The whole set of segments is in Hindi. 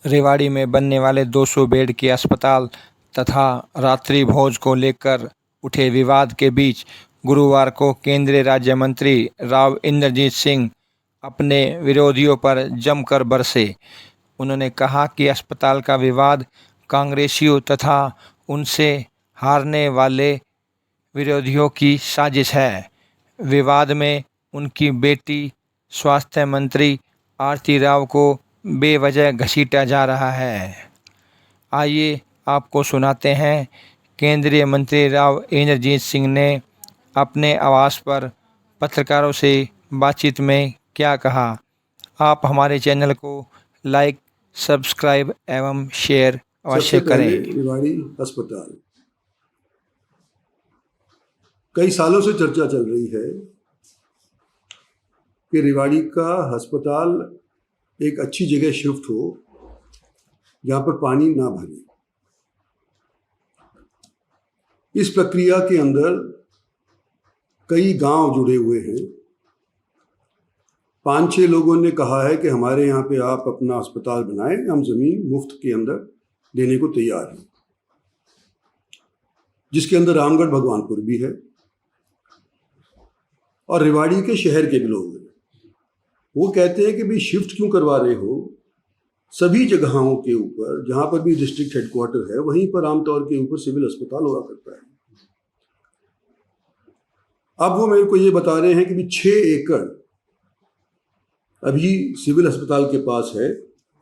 रेवाड़ी में बनने वाले 200 बेड के अस्पताल तथा रात्रि भोज को लेकर उठे विवाद के बीच गुरुवार को केंद्रीय राज्य मंत्री राव इंद्रजीत सिंह अपने विरोधियों पर जमकर बरसे। उन्होंने कहा कि अस्पताल का विवाद कांग्रेसियों तथा उनसे हारने वाले विरोधियों की साजिश है। विवाद में उनकी बेटी स्वास्थ्य मंत्री आरती राव को बेवजह घसीटा जा रहा है। आइए आपको सुनाते हैं केंद्रीय मंत्री राव इंद्रजीत सिंह ने अपने आवास पर पत्रकारों से बातचीत में क्या कहा। आप हमारे चैनल को लाइक, सब्सक्राइब एवं शेयर अवश्य सबसे पहले करें। रेवाड़ी अस्पताल, कई सालों से चर्चा चल रही है कि रेवाड़ी का अस्पताल एक अच्छी जगह शिफ्ट हो जहाँ पर पानी ना भरे। इस प्रक्रिया के अंदर कई गांव जुड़े हुए हैं। 5-6 लोगों ने कहा है कि हमारे यहाँ पे आप अपना अस्पताल बनाएं, हम ज़मीन मुफ्त के अंदर देने को तैयार हैं, जिसके अंदर रामगढ़ भगवानपुर भी है और रेवाड़ी के शहर के भी लोग हैं। वो कहते हैं कि भाई शिफ्ट क्यों करवा रहे हो, सभी जगहों के ऊपर जहाँ पर भी डिस्ट्रिक्ट हेडक्वार्टर है वहीं पर आमतौर के ऊपर सिविल अस्पताल हुआ करता है। अब वो मेरे को ये बता रहे हैं कि भी 6 एकड़ अभी सिविल अस्पताल के पास है,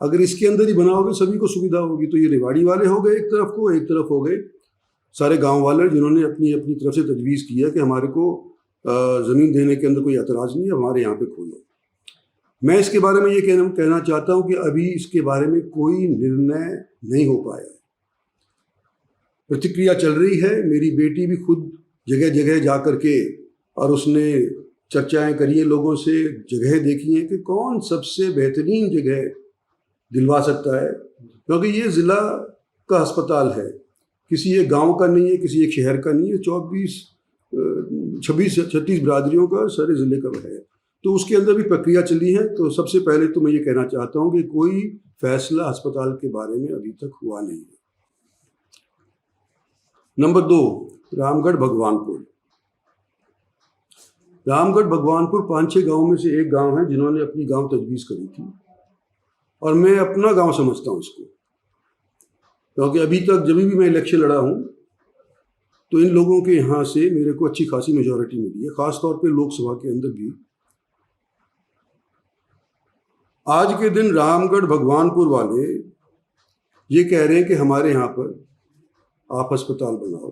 अगर इसके अंदर ही बनाओगे सभी को सुविधा होगी। तो ये रेवाड़ी वाले हो गए एक तरफ हो गए सारे गांव वाले जिन्होंने अपनी अपनी तरफ से तजवीज़ किया कि हमारे को ज़मीन देने के अंदर कोई एतराज़ नहीं है, हमारे यहाँ पे खोलो। मैं इसके बारे में ये कहना चाहता हूँ कि अभी इसके बारे में कोई निर्णय नहीं हो पाया है, प्रतिक्रिया चल रही है। मेरी बेटी भी खुद जगह जगह जा कर के और उसने चर्चाएं करी है, लोगों से जगह देखी है कि कौन सबसे बेहतरीन जगह दिलवा सकता है, क्योंकि ये ज़िला का अस्पताल है, किसी एक गांव का नहीं है, किसी एक शहर का नहीं है, 36 बिरादरियों का सारे ज़िले का है। तो उसके अंदर भी प्रक्रिया चली है। तो सबसे पहले तो मैं ये कहना चाहता हूँ कि कोई फैसला अस्पताल के बारे में अभी तक हुआ नहीं है। नंबर 2, रामगढ़ भगवानपुर। रामगढ़ भगवानपुर 5-6 गाँव में से एक गाँव है जिन्होंने अपनी गाँव तजवीज़ करी थी और मैं अपना गाँव समझता हूँ इसको, क्योंकि अभी तक जब भी मैं इलेक्शन लड़ा हूँ तो इन लोगों के यहाँ से मेरे को अच्छी खासी मेजॉरिटी मिली है, ख़ासतौर पे लोकसभा के अंदर भी। आज के दिन रामगढ़ भगवानपुर वाले ये कह रहे हैं कि हमारे यहाँ पर आप अस्पताल बनाओ।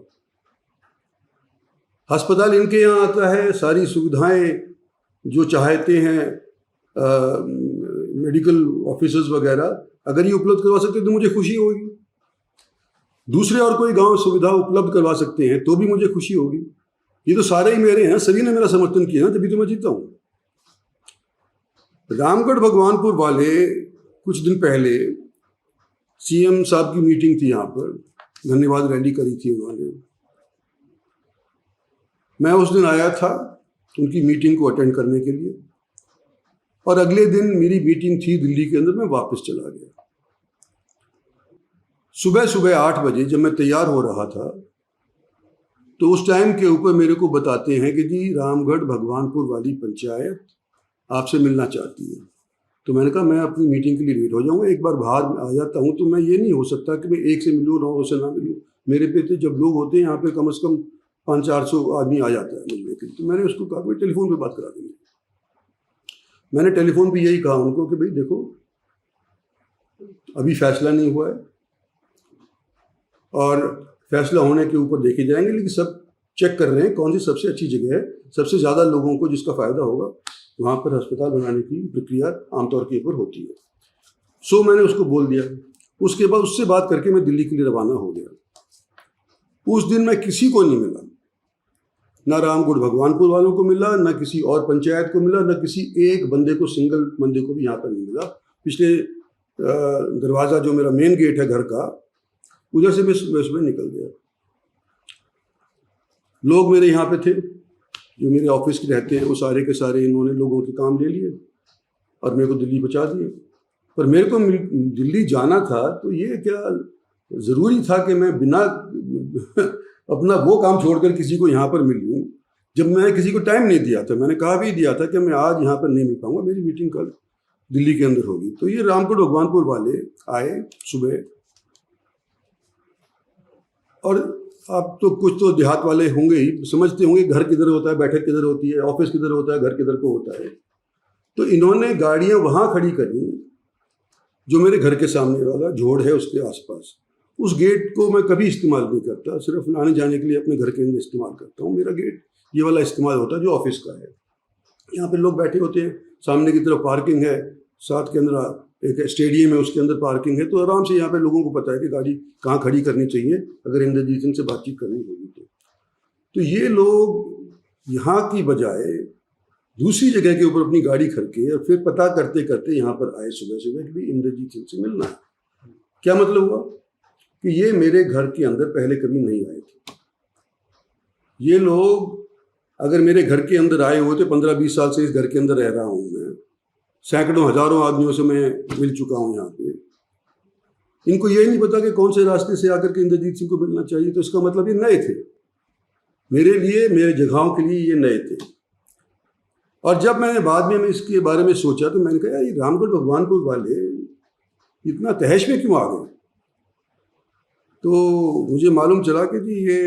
अस्पताल इनके यहाँ आता है, सारी सुविधाएं जो चाहते हैं मेडिकल ऑफिसर्स वगैरह अगर ये उपलब्ध करवा सकते तो मुझे खुशी होगी। दूसरे और कोई गांव सुविधा उपलब्ध करवा सकते हैं तो भी मुझे खुशी होगी। ये तो सारे ही मेरे हैं, सभी ने मेरा समर्थन किया ना, तभी तो मैं जीता हूँ। रामगढ़ भगवानपुर वाले कुछ दिन पहले सीएम साहब की मीटिंग थी, यहाँ पर धन्यवाद रैली करी थी उन्होंने। मैं उस दिन आया था उनकी मीटिंग को अटेंड करने के लिए और अगले दिन मेरी मीटिंग थी दिल्ली के अंदर, मैं वापस चला गया। सुबह 8 बजे जब मैं तैयार हो रहा था तो उस टाइम के ऊपर मेरे को बताते हैं कि जी रामगढ़ भगवानपुर वाली पंचायत आपसे मिलना चाहती है। तो मैंने कहा मैं अपनी मीटिंग के लिए लेट हो जाऊँगा, एक बार बाहर आ जाता हूँ। तो मैं ये नहीं हो सकता कि मैं एक से मिलूँ 9 से ना मिलूँ। मेरे पे तो जब लोग होते हैं यहाँ पे कम से कम 500-400 आदमी आ जाता है मिलने के लिए। तो मैंने उसको कहा कि टेलीफोन पे बात करा देंगे। मैंने टेलीफोन पे यही कहा उनको कि भाई देखो अभी फैसला नहीं हुआ है और फैसला होने के ऊपर देखे जाएंगे, लेकिन सब चेक कर रहे हैं कौन सी सबसे अच्छी जगह है, सबसे ज़्यादा लोगों को जिसका फ़ायदा होगा वहाँ पर अस्पताल बनाने की प्रक्रिया आमतौर के ऊपर होती है। सो मैंने उसको बोल दिया। उसके बाद उससे बात करके मैं दिल्ली के लिए रवाना हो गया। उस दिन मैं किसी को नहीं मिला, ना रामगढ़ भगवानपुर वालों को मिला, ना किसी और पंचायत को मिला, ना किसी एक बंदे को, सिंगल बंदे को भी यहाँ पर नहीं मिला। पिछले दरवाज़ा जो मेरा मेन गेट है घर का, उधर से मैं सुबह निकल गया। लोग मेरे यहाँ पे थे जो मेरे ऑफिस के रहते हैं, वो सारे के सारे इन्होंने लोगों के काम ले लिए और मेरे को दिल्ली पहुँचा दिए। पर मेरे को दिल्ली जाना था तो ये क्या ज़रूरी था कि मैं बिना अपना वो काम छोड़कर किसी को यहाँ पर मिल लूँ, जब मैंने किसी को टाइम नहीं दिया था। मैंने कहा भी दिया था कि मैं आज यहाँ पर नहीं मिल पाऊँगा, मेरी मीटिंग कल दिल्ली के अंदर होगी। तो ये रामकोट भगवानपुर वाले आए सुबह, और आप तो कुछ तो देहात वाले होंगे ही, समझते होंगे घर किधर होता है, बैठक किधर होती है, ऑफिस किधर होता है, घर किधर को होता है। तो इन्होंने गाड़ियाँ वहाँ खड़ी करी जो मेरे घर के सामने वाला झोड़ है उसके आसपास। उस गेट को मैं कभी इस्तेमाल नहीं करता, सिर्फ आने जाने के लिए अपने घर के अंदर इस्तेमाल करता हूँ। मेरा गेट ये वाला इस्तेमाल होता है जो ऑफिस का है। यहाँ पे लोग बैठे होते हैं, सामने की तरफ पार्किंग है, साथ के अंदर एक स्टेडियम है, उसके अंदर पार्किंग है, तो आराम से यहाँ पे लोगों को पता है कि गाड़ी कहाँ खड़ी करनी चाहिए अगर इंद्रजीत सिंह से बातचीत करनी होगी तो ये लोग यहाँ की बजाय दूसरी जगह के ऊपर अपनी गाड़ी खड़के और फिर पता करते करते यहाँ पर आए सुबह सुबह कि भाई इंद्रजीत सिंह से मिलना है। क्या मतलब हुआ कि ये मेरे घर के अंदर पहले कभी नहीं आए थे। ये लोग अगर मेरे घर के अंदर आए हुए थे, 15-20 साल से इस घर के अंदर रह रहा हूँ मैं, सैकड़ों हजारों आदमियों से मैं मिल चुका हूँ यहाँ पे, इनको ये नहीं पता कि कौन से रास्ते से आकर के इंद्रजीत सिंह को मिलना चाहिए। तो इसका मतलब ये नए थे मेरे लिए, मेरे जगहों के लिए ये नए थे। और जब मैंने बाद में इसके बारे में सोचा तो मैंने कहा ये रामकोट भगवानपुर वाले इतना तहश में क्यों आ गए। तो मुझे मालूम चला कि जी ये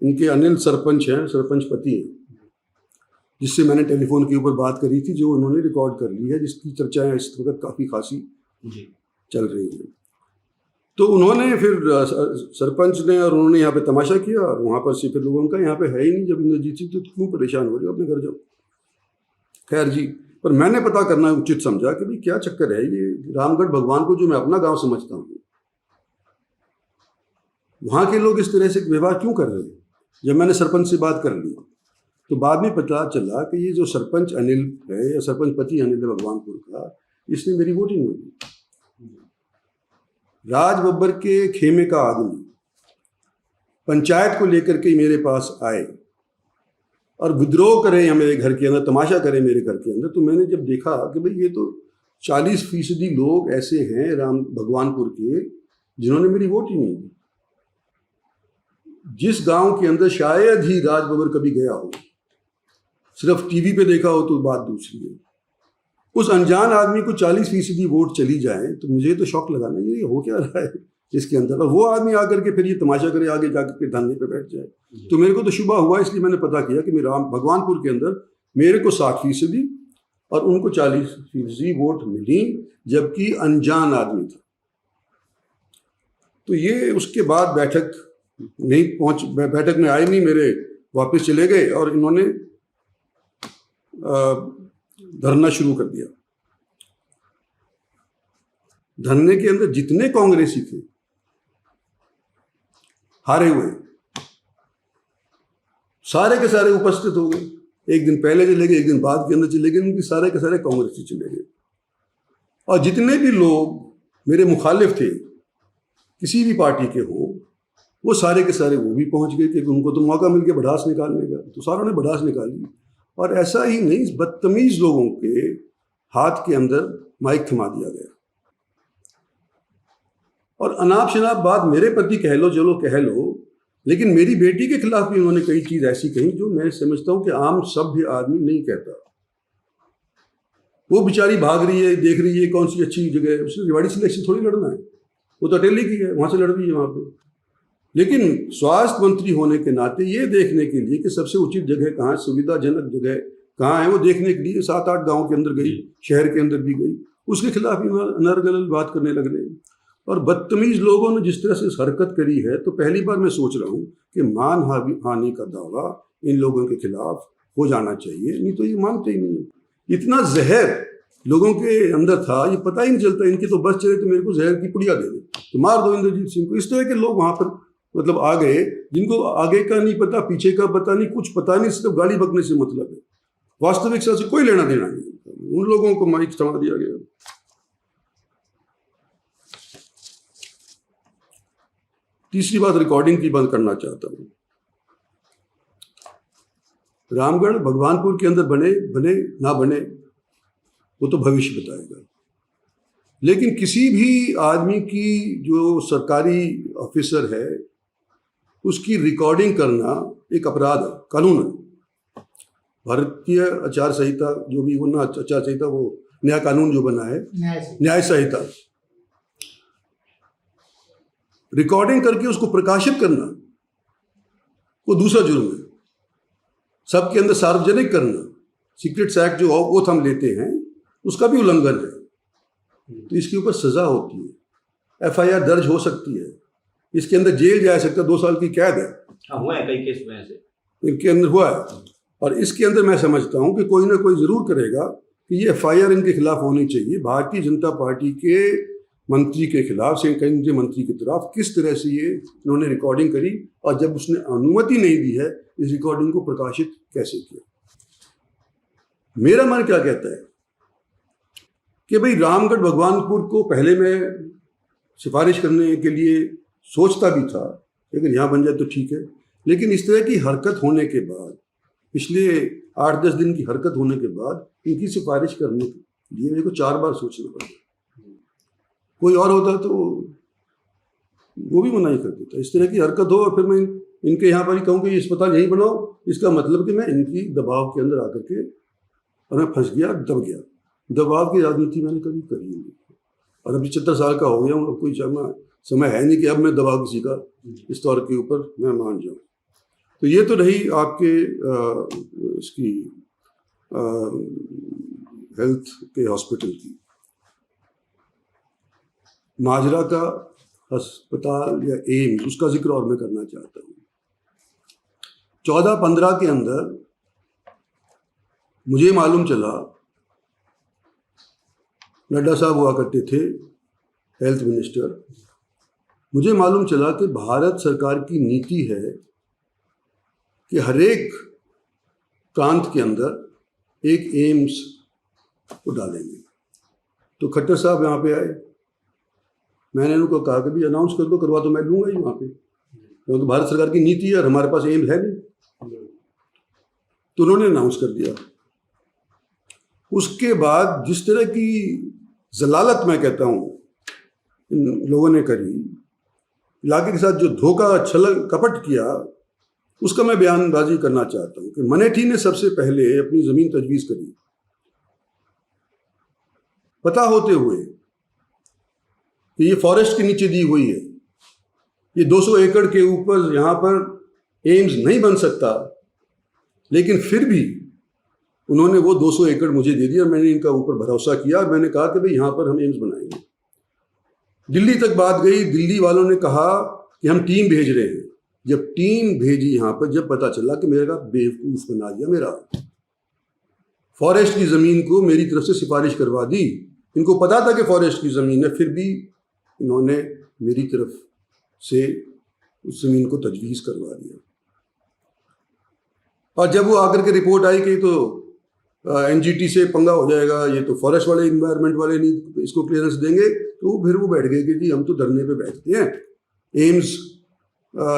इनके अनिल सरपंच हैं, सरपंच पति हैं, जिससे मैंने टेलीफोन के ऊपर बात करी थी, जो उन्होंने रिकॉर्ड कर ली है, जिसकी चर्चाएं इस वक्त काफ़ी खासी चल रही हैं। तो उन्होंने फिर सरपंच ने और उन्होंने यहाँ पे तमाशा किया, और वहाँ पर से फिर लोगों का यहाँ पे है ही नहीं, जब इंद्रजीत सिंह तो क्यों परेशान हो रहे हो, अपने घर जाओ। खैर जी, पर मैंने पता करना उचित समझा कि भाई क्या चक्कर है ये रामगढ़ भगवानपुर जो मैं अपना गांव समझता हूँ, वहाँ के लोग इस तरह से व्यवहार क्यों कर रहे हैं। जब मैंने सरपंच से बात कर ली तो बाद में पता चला कि ये जो सरपंच अनिल है या सरपंच पति अनिल है भगवानपुर का, इसने मेरी वोट ही नहीं दी। राज बब्बर के खेमे का आदमी पंचायत को लेकर के मेरे पास आए और विद्रोह करे या मेरे घर के अंदर, तमाशा करे मेरे घर के अंदर। तो मैंने जब देखा कि भाई ये तो 40% लोग ऐसे हैं राम भगवानपुर के जिन्होंने मेरी वोट ही नहीं दी। जिस गांव के अंदर शायद ही राज बब्बर कभी गया हो, सिर्फ टीवी पे देखा हो तो बात दूसरी है, उस अनजान आदमी को 40% वोट चली जाए तो मुझे तो शौक लगा ना, ये हो क्या रहा है इसके अंदर। और वो आदमी आकर के फिर ये तमाशा करे, आगे जाकर के धरने पे बैठ जाए। तो मेरे को तो शुबा हुआ, इसलिए मैंने पता किया कि मेरा भगवानपुर के अंदर मेरे को 60% और उनको 40% वोट मिली, जबकि अनजान आदमी था। तो ये उसके बाद बैठक में आए नहीं, मेरे वापस चले गए और इन्होंने धरना शुरू कर दिया। धरने के अंदर जितने कांग्रेसी थे हारे हुए सारे के सारे उपस्थित हो गए। एक दिन पहले चले गए, एक दिन बाद के अंदर चले गए, उनके सारे के सारे कांग्रेसी चले गए। और जितने भी लोग मेरे मुखालिफ थे किसी भी पार्टी के हो, वो सारे के सारे वो भी पहुंच गए, क्योंकि उनको तो मौका मिल गया भड़ास निकालने का, तो सारों ने भड़ास निकाली। और ऐसा ही नहीं, इस बदतमीज लोगों के हाथ के अंदर माइक थमा दिया गया। और अनाप शनाप बात मेरे प्रति कह लो, चलो कह लो, लेकिन मेरी बेटी के खिलाफ भी उन्होंने कई चीज ऐसी कही जो मैं समझता हूं कि आम सभ्य आदमी नहीं कहता। वो बेचारी भाग रही है, देख रही है कौन सी अच्छी जगह है, उसने रिवाड़ी से इलेक्शन थोड़ी लड़ना है, वो तो अटेली की है, वहां से लड़ रही है वहां पे। लेकिन स्वास्थ्य मंत्री होने के नाते ये देखने के लिए कि सबसे उचित जगह कहाँ, सुविधाजनक जगह कहाँ है, वो देखने के लिए 7-8 गाँव के अंदर गई, शहर के अंदर भी गई, उसके खिलाफ भी नरगलल बात करने लग रहे हैं। और बदतमीज लोगों ने जिस तरह से हरकत करी है, तो पहली बार मैं सोच रहा हूँ कि मान हानि का दावा इन लोगों के खिलाफ हो जाना चाहिए, नहीं तो ये मानते ही नहीं। इतना जहर लोगों के अंदर था, ये पता ही नहीं चलता, इनकी तो बस चले तो मेरे को जहर की पुड़िया दे दे, तो मार दो इंद्रजीत सिंह को। इस तरह के लोग वहां पर मतलब आ गए, जिनको आगे का नहीं पता, पीछे का पता नहीं, कुछ पता नहीं, सिर्फ गाली बकने से मतलब है, वास्तविकता से कोई लेना देना नहीं। उन लोगों को माइक थमा दिया गया। तीसरी बात रिकॉर्डिंग की बंद करना चाहता हूं। रामगढ़ भगवानपुर के अंदर बने बने ना बने वो तो भविष्य बताएगा, लेकिन किसी भी आदमी की जो सरकारी ऑफिसर है उसकी रिकॉर्डिंग करना एक अपराध है कानूनन। भारतीय आचार संहिता जो भी वो ना आचार संहिता, वो नया कानून जो बना है न्याय संहिता, रिकॉर्डिंग करके उसको प्रकाशित करना वो दूसरा जुर्म है। सबके अंदर सार्वजनिक करना, सीक्रेट्स एक्ट जो ओथ हम लेते हैं उसका भी उल्लंघन है, तो इसके ऊपर सजा होती है, एफआईआर दर्ज हो सकती है, इसके अंदर जेल जा सकता है, 2 साल की कैद है। हुआ है कई केस में ऐसे, इनके अंदर हुआ है। और इसके अंदर मैं समझता हूं कि कोई ना कोई जरूर करेगा कि ये एफआईआर इनके खिलाफ होनी चाहिए। भारतीय जनता पार्टी के मंत्री के खिलाफ, से केंद्रीय मंत्री की तरफ किस तरह से ये इन्होंने रिकॉर्डिंग करी, और जब उसने अनुमति नहीं दी है इस रिकॉर्डिंग को प्रकाशित कैसे किया। मेरा मन क्या कहता है कि भाई रामगढ़ भगवानपुर को पहले मैं सिफारिश करने के लिए सोचता भी था, लेकिन यहाँ बन जाए तो ठीक है, लेकिन इस तरह की हरकत होने के बाद, पिछले 8-10 दिन की हरकत होने के बाद इनकी सिफारिश करने के लिए मेरे को 4 बार सोचना पड़ा। कोई और होता तो वो भी मना ही कर देता। इस तरह की हरकत हो और फिर मैं इनके यहाँ पर ही कहूँ कि ये अस्पताल यहीं बनाओ, इसका मतलब कि मैं इनकी दबाव के अंदर आकर के और मैं फंस गया, दब गया। दबाव की राजनीति मैंने कभी करी नहीं, और अब 75 साल का हो गया हूँ, अब कोई समय है नहीं कि अब मैं दबाव किसी का इस तौर के ऊपर मैं मान जाऊँ। तो ये तो रही आपके इसकी हेल्थ के हॉस्पिटल की। माजरा का अस्पताल या एम्स, उसका जिक्र और मैं करना चाहता हूँ। 14-15 के अंदर मुझे मालूम चला, नड्डा साहब हुआ करते थे हेल्थ मिनिस्टर, मुझे मालूम चला कि भारत सरकार की नीति है कि हर एक प्रांत के अंदर एक एम्स को डालेंगे। तो खट्टर साहब यहाँ पे आए, मैंने उनको कहा कि भी अनाउंस कर दो, करवा तो मैं लूँगा ही वहाँ पे, क्योंकि भारत सरकार की नीति है और हमारे पास एम्स है नहीं। तो उन्होंने अनाउंस कर दिया। उसके बाद जिस तरह की जलालत मैं कहता हूँ इन लोगों ने करी, इलाके के साथ जो धोखा छल कपट किया, उसका मैं बयानबाजी करना चाहता हूँ कि मनेठी ने सबसे पहले अपनी ज़मीन तजवीज़ करी, पता होते हुए कि ये फॉरेस्ट के नीचे दी हुई है, ये 200 एकड़ के ऊपर यहाँ पर एम्स नहीं बन सकता, लेकिन फिर भी उन्होंने वो 200 एकड़ मुझे दे दिया। मैंने इनका ऊपर भरोसा किया और मैंने कहा कि भाई यहाँ पर हम एम्स बनाएंगे। दिल्ली तक बात गई, दिल्ली वालों ने कहा कि हम टीम भेज रहे हैं। जब टीम भेजी यहाँ पर, जब पता चला कि मेरा बेवकूफ़ बना दिया, मेरा फॉरेस्ट की ज़मीन को मेरी तरफ से सिफारिश करवा दी। इनको पता था कि फॉरेस्ट की ज़मीन है, फिर भी इन्होंने मेरी तरफ से उस ज़मीन को तजवीज़ करवा दिया। और जब वो आकर के रिपोर्ट आई कि तो एनजीटी से पंगा हो जाएगा, ये तो फॉरेस्ट वाले, इन्वायरमेंट वाले नहीं इसको क्लियरेंस देंगे, तो फिर वो बैठ गए कि जी हम तो धरने पे बैठते हैं। एम्स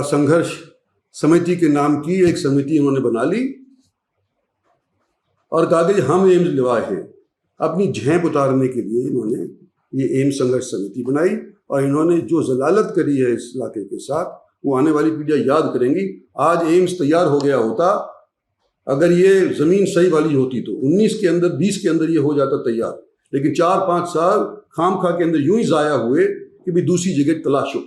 संघर्ष समिति के नाम की एक समिति इन्होंने बना ली और कहा कि हम एम्स लिवाए हैं। अपनी झेप उतारने के लिए इन्होंने ये एम्स संघर्ष समिति बनाई, और इन्होंने जो जलालत करी है इस इलाके के साथ, वो आने वाली पीढ़ियाँ याद करेंगी। आज एम्स तैयार हो गया होता, अगर ये ज़मीन सही वाली होती तो 19 के अंदर, 20 के अंदर ये हो जाता तैयार, लेकिन 4-5 साल खाम खा के अंदर यूं ही ज़ाया हुए कि भी दूसरी जगह तलाशो।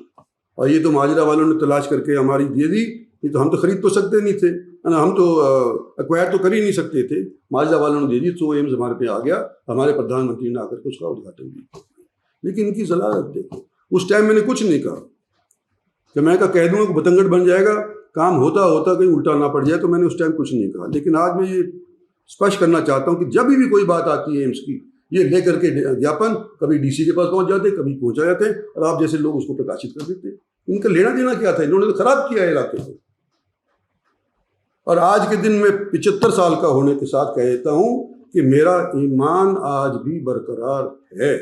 और ये तो माजरा वालों ने तलाश करके हमारी दे दी, ये तो हम तो खरीद तो सकते नहीं थे, हम तो एक्वायर तो कर ही नहीं सकते थे, माजरा वालों ने दे दी, तो एम्स हमारे पे आ गया। हमारे प्रधानमंत्री ने आकर के उसका उद्घाटन भी किया। लेकिन इनकी जलालत देखो, उस टाइम मैंने कुछ नहीं कहा कि मैं कह दूँगा कि बतंगड़ बन जाएगा, काम होता होता कहीं उल्टा ना पड़ जाए, तो मैंने उस टाइम कुछ नहीं कहा। लेकिन आज मैं ये स्पष्ट करना चाहता हूँ कि जब भी कोई बात आती है एम्स की, ये लेकर के ज्ञापन कभी डीसी के पास पहुंच जाते, कभी पहुंचा जाते हैं, और आप जैसे लोग उसको प्रकाशित कर देते। इनका लेना देना क्या था? इन्होंने तो खराब किया है इलाके को। और आज के दिन में 75 साल का होने के साथ कह देता हूं कि मेरा ईमान आज भी बरकरार है,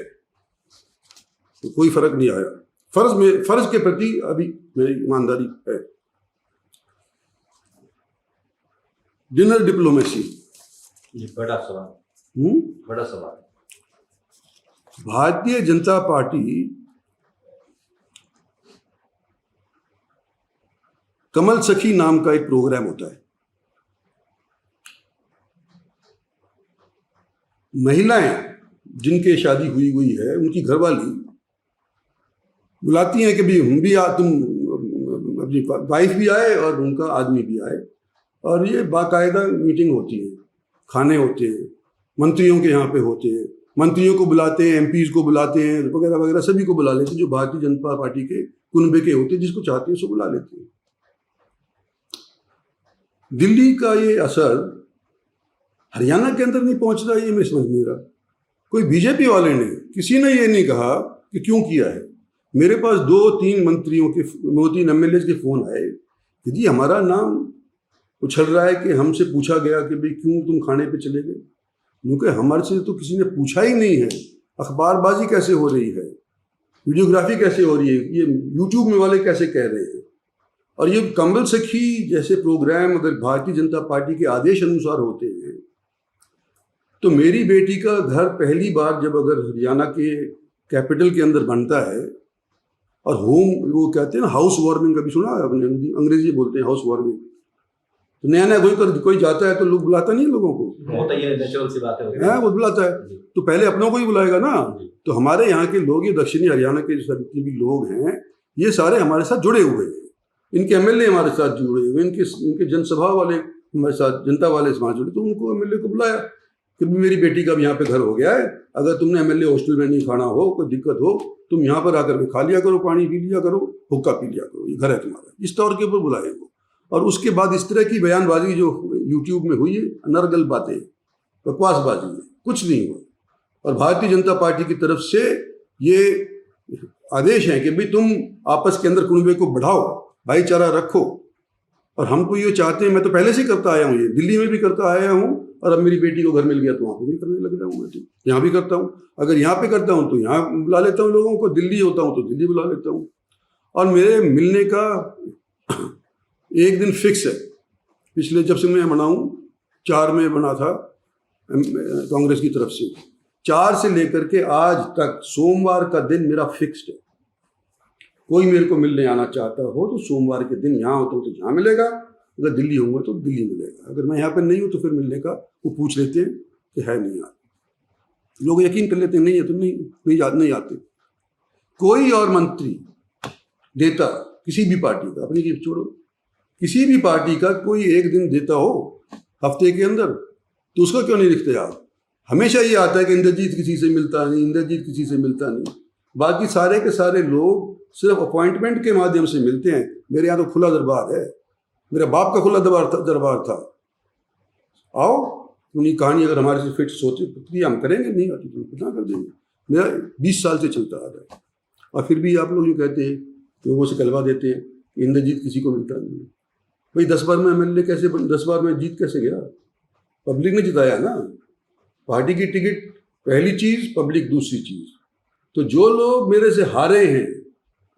तो कोई फर्क नहीं आया। फर्ज के प्रति अभी मेरी ईमानदारी है। Dinner diplomacy. जी, बड़ा सवाल, हम्म? बड़ा सवाल। भारतीय जनता पार्टी कमल सखी नाम का एक प्रोग्राम होता है। महिलाएं जिनके शादी हुई है, उनकी घरवाली बुलाती हैं कि भी हम भी तुम अपनी वाइफ भी आए और उनका आदमी भी आए, और ये बाकायदा मीटिंग होती है, खाने होते हैं, मंत्रियों के यहाँ पे होते हैं, मंत्रियों को बुलाते हैं, एमपीज को बुलाते हैं, वगैरह वगैरह, सभी को बुला लेते हैं जो भारतीय जनता पार्टी के कुनबे के होते हैं, जिसको चाहते हैं उसको बुला लेते हैं। दिल्ली का ये असर हरियाणा के अंदर नहीं पहुंच रहा, ये मैं समझ नहीं रहा। कोई बीजेपी वाले ने, किसी ने ये नहीं कहा कि क्यों किया है। मेरे पास 2-3 मंत्रियों के, 2-3 एमएलए के फोन आए कि जी हमारा नाम उछल रहा है, कि हमसे पूछा गया कि भाई क्यों तुम खाने पे चले गए। क्योंकि हमारे से तो किसी ने पूछा ही नहीं है। अखबारबाजी कैसे हो रही है, वीडियोग्राफी कैसे हो रही है, ये यूट्यूब में वाले कैसे कह रहे हैं। और ये कमल सखी जैसे प्रोग्राम अगर भारतीय जनता पार्टी के आदेश अनुसार होते हैं, तो मेरी बेटी का घर पहली बार जब अगर हरियाणा के कैपिटल के अंदर बनता है, और होम, वो कहते हैं ना हाउस वार्मिंग, कभी सुना आपने? अंग्रेजी बोलते हैं हाउस वार्मिंग। तो नया नया कोई जाता है तो लोग बुलाता नहीं है लोगों को, वो तो ये नेचुरल सी बात है, वो बुलाता है। तो पहले अपनों को ही बुलाएगा ना। तो हमारे यहाँ के लोग, ये दक्षिणी हरियाणा के जितने भी लोग हैं, ये सारे हमारे साथ जुड़े हुए हैं। इनके एमएलए हमारे साथ जुड़े हुए, इनके जनसभा वाले हमारे साथ, जनता वाले समाज जुड़े। तो उनको एमएलए को बुलाया कि मेरी बेटी का भी यहाँ पे घर हो गया है, अगर तुमने एमएलए हॉस्टल में नहीं खाना हो, कोई दिक्कत हो, तुम यहाँ पर आकर के खा लिया करो, पानी पी लिया करो, हुक्का पी लिया करो, ये घर है तुम्हारा। इस तौर के ऊपर बुलाए वो। और उसके बाद इस तरह की बयानबाजी जो यूट्यूब में हुई है, अनर्गल बातें, बकवासबाजी है, कुछ नहीं हुआ। और भारतीय जनता पार्टी की तरफ से ये आदेश है कि भाई तुम आपस के अंदर कुनबे को बढ़ाओ, भाईचारा रखो। और हम तो ये चाहते हैं, मैं तो पहले से ही करता आया हूँ, ये दिल्ली में भी करता आया हूँ, और अब मेरी बेटी को घर मिल गया तो वहाँ पर भी करने लग जाऊँ। मैं तो यहाँ भी करता हूँ, अगर यहाँ पे करता हूँ तो यहाँ बुला लेता हूँ लोगों को, दिल्ली होता हूँ तो दिल्ली बुला लेता हूँ। और मेरे मिलने का एक दिन फिक्स है, पिछले जब से मैं बनाऊँ 4 में बना था कांग्रेस की तरफ से, 4 से लेकर के आज तक सोमवार का दिन मेरा फिक्स्ड है। कोई मेरे को मिलने आना चाहता हो तो सोमवार के दिन यहाँ होता हूँ तो यहाँ मिलेगा, अगर दिल्ली होऊंगा तो दिल्ली मिलेगा। अगर मैं यहाँ पर नहीं हूँ तो फिर मिलने का वो पूछ लेते हैं कि है नहीं आते, लोग यकीन कर लेते हैं नहीं है तो नहीं आते। कोई और मंत्री देता किसी भी पार्टी का, अपनी की छोड़ो, किसी भी पार्टी का कोई एक दिन देता हो हफ्ते के अंदर, तो उसका क्यों नहीं लिखते आप? हमेशा ये आता है कि इंद्रजीत किसी से मिलता नहीं, इंद्रजीत किसी से मिलता नहीं। बाकी सारे के सारे लोग सिर्फ अपॉइंटमेंट के माध्यम से मिलते हैं। मेरे यहाँ तो खुला दरबार है, मेरे बाप का खुला दरबार था। आओ, उन्हीं कहानी अगर हमारे से फिट सोचे प्रक्रिया हम करेंगे, नहीं आती तो कितना कर देंगे। मेरा 20 साल से चलता आ रहा है, और फिर भी आप लोग यूँ कहते हैं, लोगों से कहलवा देते हैं कि इंद्रजीत किसी को मिलता नहीं। भाई 10 बार में एमएलए कैसे 10 बार में जीत कैसे गया? पब्लिक ने जिताया ना। पार्टी की टिकट पहली चीज़, पब्लिक दूसरी चीज़। तो जो लोग मेरे से हारे हैं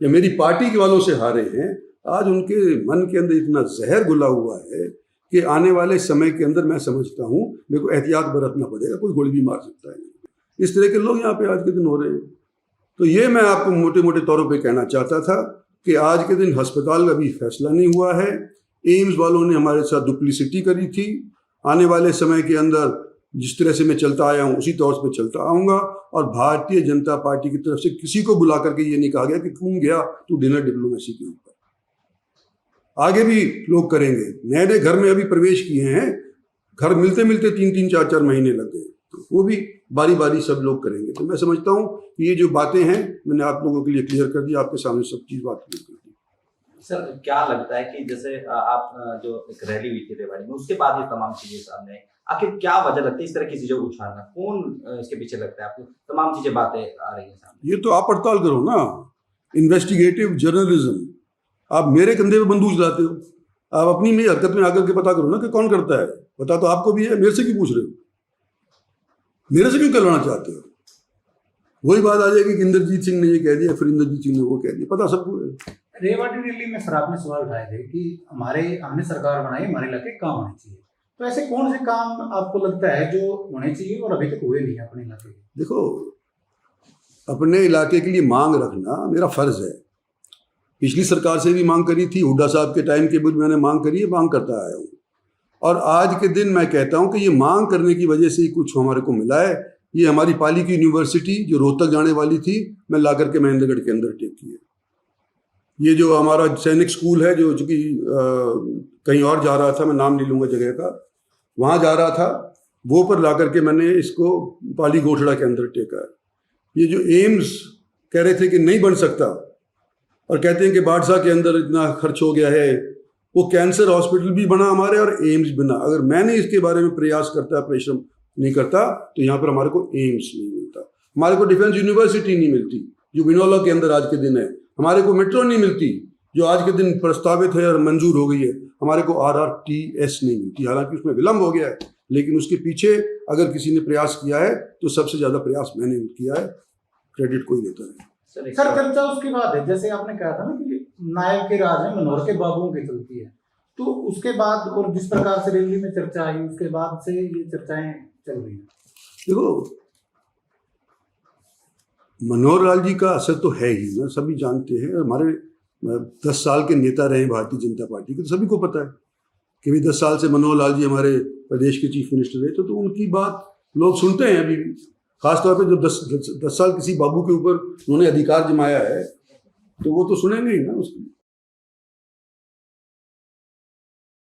या मेरी पार्टी के वालों से हारे हैं, आज उनके मन के अंदर इतना जहर घुला हुआ है कि आने वाले समय के अंदर मैं समझता हूँ मेरे को एहतियात बरतना पड़ेगा, कोई गोली भी मार सकता है। इस तरह के लोग यहाँ पे आज के दिन हो रहे हैं। तो ये मैं आपको मोटे मोटे तौरों पे कहना चाहता था कि आज के दिन अस्पताल का भी फैसला नहीं हुआ है। एम्स वालों ने हमारे साथ डुप्लिसिटी करी थी। आने वाले समय के अंदर जिस तरह से मैं चलता आया हूँ उसी तौर पे चलता आऊँगा। और भारतीय जनता पार्टी की तरफ से किसी को बुला करके ये नहीं कहा गया कि क्यों गया तू डिनर डिप्लोमेसी के ऊपर। आगे भी लोग करेंगे। नए नए घर में अभी प्रवेश किए हैं, घर मिलते मिलते 3-3, 4-4 महीने लग गए, तो वो भी बारी बारी सब लोग करेंगे। तो मैं समझता हूँ कि ये जो बातें हैं मैंने आप लोगों के लिए क्लियर कर दी, आपके सामने सब चीज़ बात क्लियर कर दी। सर, क्या लगता है कि जैसे आप जो एक रैली हुई थी रेवाड़ी में, उसके बाद ये तमाम चीजें सामने आई, आखिर क्या वजह लगती है इस तरह की चीजों को उछालना? कौन इसके पीछे लगता है आपको? तमाम चीजें बातें आ रही हैं सामने। ये तो आप पड़ताल करो ना, इन्वेस्टिगेटिव जर्नलिज्म। आप मेरे कंधे पे बंदूक चलाते हो, आप अपनी मेरी हरकत में आकर के पता करो ना कि कौन करता है। पता तो आपको भी है, मेरे से क्यों पूछ रहे हो? मेरे से क्यों करवाना चाहते हो? वही बात आ जाएगी कि इंद्रजीत सिंह ने ये कह दिया, फिर इंद्रजीत सिंह ने वो कह दिया, पता सबको है। रेवाड़ी रैली में सर आपने सवाल उठाए थे कि हमने सरकार बनाई, हमारे इलाके काम होने चाहिए। तो ऐसे कौन से काम आपको लगता है जो होने चाहिए और अभी तक हुए नहीं अपने इलाके में? देखो, अपने इलाके के लिए मांग रखना मेरा फर्ज है। पिछली सरकार से भी मांग करी थी, हुड्डा साहब के टाइम के भी मैंने मांग करी है, मांग करता आया हूँ। और आज के दिन मैं कहता हूँ कि ये मांग करने की वजह से ही कुछ हमारे को मिला है। ये हमारी पाली की यूनिवर्सिटी जो रोहतक जाने वाली थी, मैं ला करके महेंद्रगढ़ के अंदर टेक की है। ये जो हमारा सैनिक स्कूल है जो कि कहीं और जा रहा था, मैं नाम नहीं लूँगा जगह का, वहाँ जा रहा था, वो पर ला करके मैंने इसको पाली गोठड़ा के अंदर टेका है। ये जो एम्स कह रहे थे कि नहीं बन सकता और कहते हैं कि बादशाह के अंदर इतना खर्च हो गया है, वो कैंसर हॉस्पिटल भी बना हमारे और एम्स बना। अगर मैंने इसके बारे में प्रयास करता, परिश्रम नहीं करता, तो यहाँ पर हमारे को एम्स नहीं मिलता, हमारे को डिफेंस यूनिवर्सिटी नहीं मिलती जो बिनौला के अंदर आज के दिन है, हमारे को मेट्रो नहीं मिलती जो आज के दिन प्रस्तावित है और मंजूर हो गई है, हमारे को RRTS नहीं मिलती। हालांकि उसमें विलम्ब हो गया है, लेकिन उसके पीछे अगर किसी ने प्रयास किया है तो सबसे ज़्यादा प्रयास मैंने किया है, क्रेडिट कोई लेता है। सर सर चर्चा उसके बाद है, जैसे आपने कहा था ना कि नायब के राज में मनोहर के बाबुओं की चलती है, तो उसके बाद और जिस प्रकार से रैली में चर्चा आई उसके बाद से ये चर्चाएं चल रही हैं। देखो, मनोहर लाल जी का असर तो है ही ना, सभी जानते हैं। हमारे 10 साल के नेता रहे भारतीय जनता पार्टी के, तो सभी को पता है कि भाई 10 साल से मनोहर लाल जी हमारे प्रदेश के चीफ मिनिस्टर रहे, तो उनकी बात लोग सुनते हैं अभी भी। खासतौर पे जब 10 साल किसी बाबू के ऊपर उन्होंने अधिकार जमाया है, तो वो तो सुनेंगे ही ना उसकी।